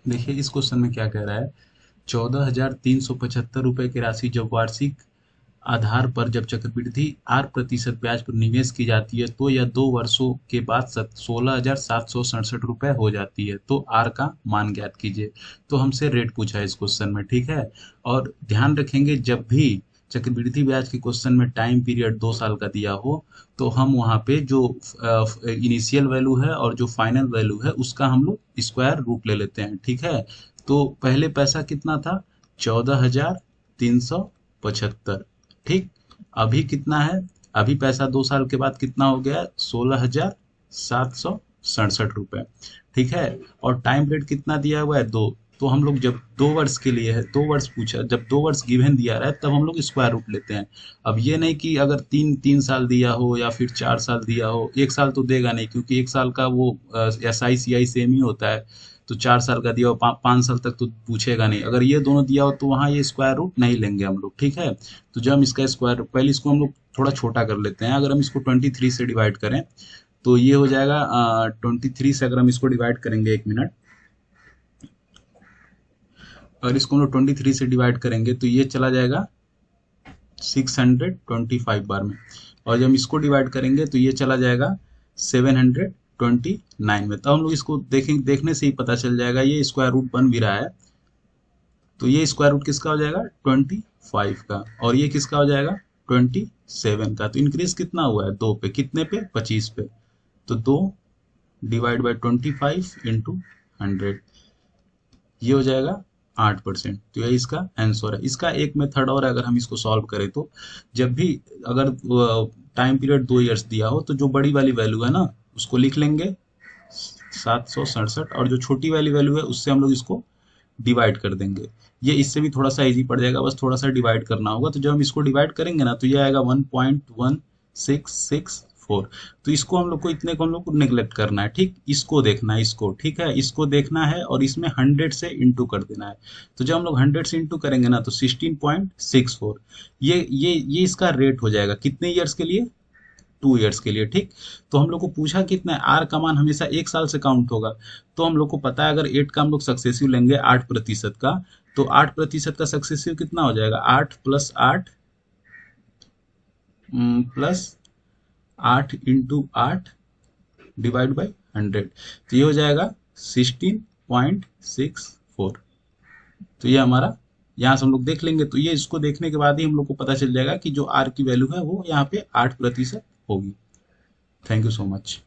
देखिए इस क्वेश्चन में क्या कह रहा है, 14,375 रुपए की राशि जब वार्षिक आधार पर जब चक्रवृद्धि 8% ब्याज पर निवेश की जाती है तो यह 2 वर्षों के बाद 16,767 रुपए हो जाती है, तो आर का मान ज्ञात कीजिए। तो हमसे रेट पूछा है इस क्वेश्चन में, ठीक है। और ध्यान रखेंगे जब भी चक्रवृद्धि ब्याज के क्वेश्चन में टाइम पीरियड 2 साल का दिया हो तो हम वहाँ पे जो इनिशियल वैल्यू है और जो फाइनल वैल्यू है उसका हम लोग स्क्वायर रूट ले लेते हैं, ठीक है। तो पहले पैसा कितना था, 14,375, ठीक। अभी कितना है, अभी पैसा 2 साल के बाद कितना हो गया, 16,767 रुपए, ठीक है। और टाइम पीरियड कितना दिया हुआ है, 2। तो हम लोग जब 2 वर्ष के लिए है, 2 वर्ष पूछा, जब 2 वर्ष गिवन दिया रहा है तब हम लोग स्क्वायर रूट लेते हैं। अब ये नहीं कि अगर 3 3 साल दिया हो या फिर 4 साल दिया हो, 1 साल तो देगा नहीं क्योंकि 1 साल का वो SI CI सेम ही होता है। तो 4 साल का दिया हो, 5 साल तक तो पूछेगा नहीं। अगर ये दोनों दिया हो तो वहाँ ये स्क्वायर रूट नहीं लेंगे हम लोग, ठीक है। तो जब हम इसका स्क्वायर, पहले इसको हम लोग थोड़ा छोटा कर लेते हैं। अगर हम इसको 23 से डिवाइड करें तो ये हो जाएगा 23 से अगर हम इसको डिवाइड करेंगे, 1 मिनट, अगर इसको हम लोग 23 से डिवाइड करेंगे तो ये चला जाएगा 625 बार में। और जब हम इसको डिवाइड करेंगे तो ये चला जाएगा 729 में। तब हम लोग इसको देखने से ही पता चल जाएगा ये स्क्वायर रूट बन भी रहा है। तो ये स्क्वायर रूट किसका हो जाएगा, 25 का, और ये किसका हो जाएगा, 27 का। तो इंक्रीज कितना हुआ है, 2 पे, कितने पे, 25 पे। तो 2/25 × 100, ये हो जाएगा 8%। तो यही इसका आंसर है। इसका एक मेथड और है, अगर हम इसको सॉल्व करें तो जब भी अगर टाइम पीरियड 2 इयर्स दिया हो तो जो बड़ी वाली वैल्यू है ना उसको लिख लेंगे 767, और जो छोटी वाली वैल्यू है उससे हम लोग इसको डिवाइड कर देंगे। ये इससे भी थोड़ा सा इजी पड़ जाएगा, बस थोड़ा सा डिवाइड करना होगा। तो जब हम इसको डिवाइड करेंगे ना तो ये आएगा 1.1664। तो इसको हम लोग को, इतने को हम लोग को नेग्लेक्ट करना है, ठीक। इसको देखना है, इसको, ठीक है, इसको देखना है और इसमें 100 से इंटू कर देना है। तो जब हम लोग 100 से इंटू करेंगे ना तो 16.64, ये इसका रेट हो जाएगा कितने ईयर्स के लिए, 2 इयर्स के लिए, ठीक। तो हम लोग को पूछा कितना है, आर का मान हमेशा 1 साल से काउंट होगा। तो हम लोग को पता है अगर 8 का हम लोग सक्सेसिव लेंगे 8% का, तो 8% का सक्सेसिव कितना हो जाएगा, 8 + 8 +8 × 8 डिवाइड बाई 100। तो ये हो जाएगा 16.64। तो ये हमारा, यहाँ से हम लोग देख लेंगे तो ये, इसको देखने के बाद ही हम लोग को पता चल जाएगा कि जो आर की वैल्यू है वो यहाँ पे 8% होगी। Thank you so much.